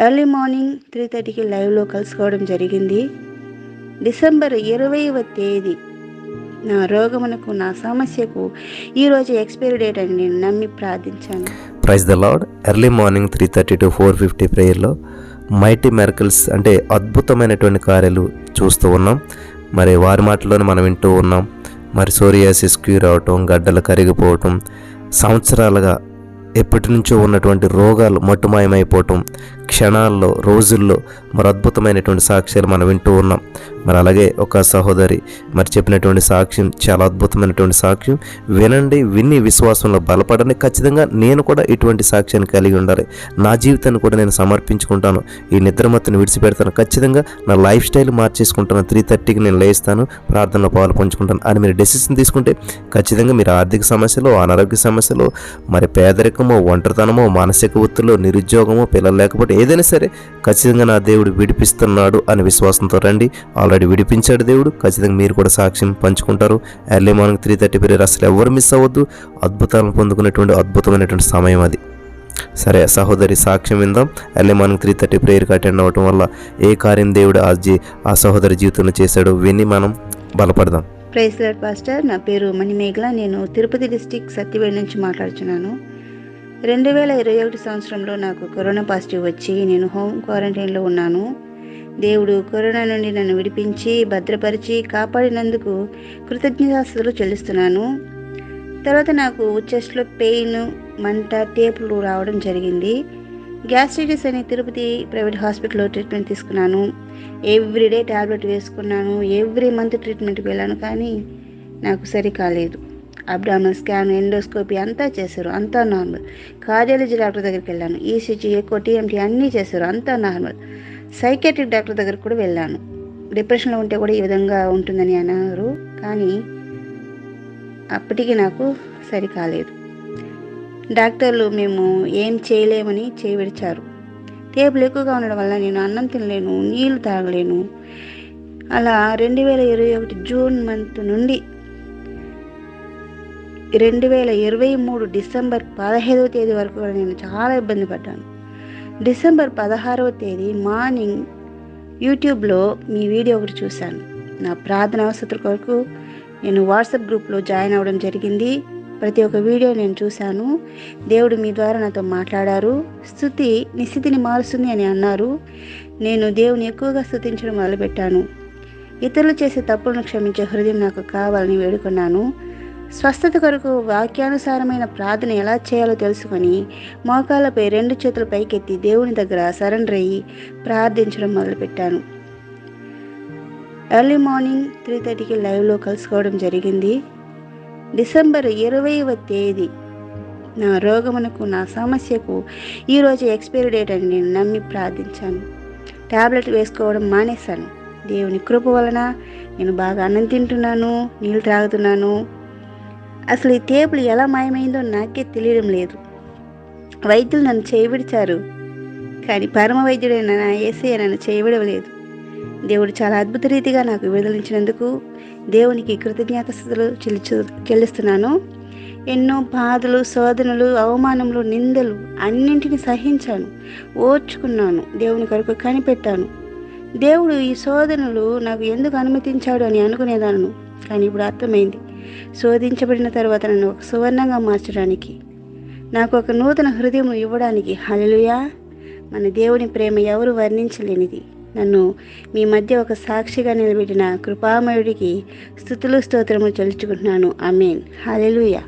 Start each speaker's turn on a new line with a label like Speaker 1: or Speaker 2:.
Speaker 1: Early morning 3:30కి లైవ్లో కలుసుకోవడం జరిగింది. డిసెంబర్ 20వ తేదీ నా రోగమునకు, నా సమస్యకు ఈరోజు ఎక్స్పైరీ డేట్ అని నేను నమ్మి ప్రార్థించాను.
Speaker 2: Praise the Lord. Early morning 3:30 to 4:50 ప్రేయర్లో మైటీ మెరకల్స్ అంటే అద్భుతమైనటువంటి కార్యాలు చూస్తూ ఉన్నాం. మరి వారి మాటల్లోనే మనం వింటూ ఉన్నాం. మరి సోరియాసిస్ క్యూర్ అవటం, గడ్డలు కరిగిపోవటం, సంవత్సరాలుగా ఎప్పటి నుంచో ఉన్నటువంటి రోగాలు మట్టుమాయమైపోవటం, క్షణాల్లో, రోజుల్లో మరి అద్భుతమైనటువంటి సాక్ష్యాలు మనం వింటూ ఉన్నాం. మరి అలాగే ఒక సహోదరి మరి చెప్పినటువంటి సాక్ష్యం చాలా అద్భుతమైనటువంటి సాక్ష్యం. వినండి, విని విశ్వాసంలో బలపడండి. ఖచ్చితంగా నేను కూడా ఇటువంటి సాక్ష్యాన్ని కలిగి ఉండాలి. నా జీవితాన్ని కూడా నేను సమర్పించుకుంటాను. ఈ నిద్రమత్తుని విడిచిపెడతాను. ఖచ్చితంగా నా లైఫ్ స్టైల్ మార్చేసుకుంటాను. 3:30కి నేను లేస్తాను, ప్రార్థనలో పాలు పంచుకుంటాను అని మీరు డెసిషన్ తీసుకుంటే ఖచ్చితంగా మీరు ఆర్థిక సమస్యలు, అనారోగ్య సమస్యలు, మరి పేదరికమో, ఒంటరితనమో, మానసిక ఒత్తిడిలో, నిరుద్యోగమో, పిల్లలు లేకపోతే ఏదైనా సరే ఖచ్చితంగా నా దేవుడు విడిపిస్తున్నాడు అని విశ్వాసంతో రండి. ఆల్రెడీ విడిపించాడు దేవుడు. ఖచ్చితంగా మీరు కూడా సాక్ష్యం పంచుకుంటారు. ఎర్లీ మార్నింగ్ 3:30 ప్రేయర్ అసలు ఎవరు మిస్ అవ్వద్దు. అద్భుతాలను పొందుకునేటువంటి అద్భుతమైనటువంటి సమయం అది. సరే సహోదరి సాక్ష్యం విందాం. ఎర్లీ మార్నింగ్ 3:30 ప్రేయర్కి అటెండ్ అవ్వటం వల్ల ఏ కార్యం దేవుడు ఆ సహోదరి జీవితంలో చేశాడో విని మనం బలపడదాం.
Speaker 1: Praise lord pastor. నా పేరు మణిమేఘల. నేను తిరుపతి డిస్టిక్ సత్యవేడి నుంచి మాట్లాడుతున్నాను. 2021 సంవత్సరంలో నాకు కరోనా పాజిటివ్ వచ్చి నేను హోమ్ క్వారంటైన్లో ఉన్నాను. దేవుడు కరోనా నుండి నన్ను విడిపించి, భద్రపరిచి, కాపాడినందుకు కృతజ్ఞతాస్తుతులు చెల్లిస్తున్నాను. తర్వాత నాకు చెస్ట్లో పెయిన్, మంట, టేపులు రావడం జరిగింది. గ్యాస్ట్రైటిస్ అని తిరుపతి ప్రైవేట్ హాస్పిటల్లో ట్రీట్మెంట్ తీసుకున్నాను. ఎవ్రీడే ట్యాబ్లెట్ వేసుకున్నాను. ఎవ్రీ మంత్ ట్రీట్మెంట్కి వెళ్ళాను, కానీ నాకు సరి కాలేదు. అబ్డామినల్ స్కాన్, ఎండోస్కోపీ అంతా చేశారు, అంతా నార్మల్. కార్డియాలజీ డాక్టర్ దగ్గరికి వెళ్ళాను. ఈసీజీ, ఎకో, టీఎంటీ అన్నీ చేశారు, అంతా నార్మల్. సైకియాట్రిక్ డాక్టర్ దగ్గరికి కూడా వెళ్ళాను. డిప్రెషన్లో ఉంటే కూడా ఈ విధంగా ఉంటుందని అన్నారు, కానీ అప్పటికి నాకు సరి కాలేదు. డాక్టర్లు మేము ఏం చేయలేమని చేయి విడిచారు. టేపులు ఎక్కువగా ఉండడం వల్ల నేను అన్నం తినలేను, నీళ్లు తాగలేను. అలా 2021 జూన్ మంత్ నుండి 2023 డిసెంబర్ 15వ తేదీ వరకు కూడా నేను చాలా ఇబ్బంది పడ్డాను. డిసెంబర్ 16వ తేదీ మార్నింగ్ యూట్యూబ్లో మీ వీడియో ఒకటి చూశాను. నా ప్రార్థన అవసరం కొరకు నేను వాట్సాప్ గ్రూప్లో జాయిన్ అవ్వడం జరిగింది. ప్రతి ఒక్క వీడియో నేను చూశాను. దేవుడు మీ ద్వారా నాతో మాట్లాడారు. స్తుతి నిస్థితిని మారుస్తుంది అని అన్నారు. నేను దేవుని ఎక్కువగా స్తుతించడం మొదలుపెట్టాను. ఇతరులు చేసే తప్పులను క్షమించే హృదయం నాకు కావాలని వేడుకున్నాను. స్వస్థత కొరకు వాక్యానుసారమైన ప్రార్థన ఎలా చేయాలో తెలుసుకొని మోకాళ్ళపై 2 చేతులు పైకెత్తి దేవుని దగ్గర సరెండర్ అయ్యి ప్రార్థించడం మొదలుపెట్టాను. ఎర్లీ మార్నింగ్ 3:30కి లైవ్లో కలుసుకోవడం జరిగింది. డిసెంబర్ 20వ తేదీ నా రోగమునకు, నా సమస్యకు ఈరోజు ఎక్స్పైరీ డేట్ అని నేను నమ్మి ప్రార్థించాను. ట్యాబ్లెట్ వేసుకోవడం మానేశాను. దేవుని కృప వలన నేను బాగా అన్నం తింటున్నాను, నీళ్ళు త్రాగుతున్నాను. అసలు ఈ టేపులు ఎలా మాయమైందో నాకే తెలియడం లేదు. వైద్యులు నన్ను చేయవిడిచారు, కానీ పరమ వైద్యుడైన నా యేసయ్య నన్ను చేయవిడలేదు. దేవుడు చాలా అద్భుత రీతిగా నాకు విడుదలించినందుకు దేవునికి కృతజ్ఞతాస్తుతులు చెల్లిస్తున్నాను. ఎన్నో బాధలు, శోధనలు, అవమానములు, నిందలు అన్నింటినీ సహించాను, ఓర్చుకున్నాను, దేవుని కొరకు కనిపెట్టాను. దేవుడు ఈ శోధనలు నాకు ఎందుకు అనుమతించాడు అని అనుకునేదాను, కానీ ఇప్పుడు అర్థమైంది. శోధించబడిన తర్వాత నన్ను ఒక సువర్ణంగా మార్చడానికి, నాకు ఒక నూతన హృదయం ఇవ్వడానికి. హల్లెలూయా! మన దేవుని ప్రేమ ఎవరు వర్ణించలేనిది. నన్ను మీ మధ్య ఒక సాక్షిగా నిలబెట్టిన కృపామయుడికి స్తుతులు, స్తోత్రములు చెల్లించుకుంటున్నాను. ఆమేన్. హల్లెలూయా!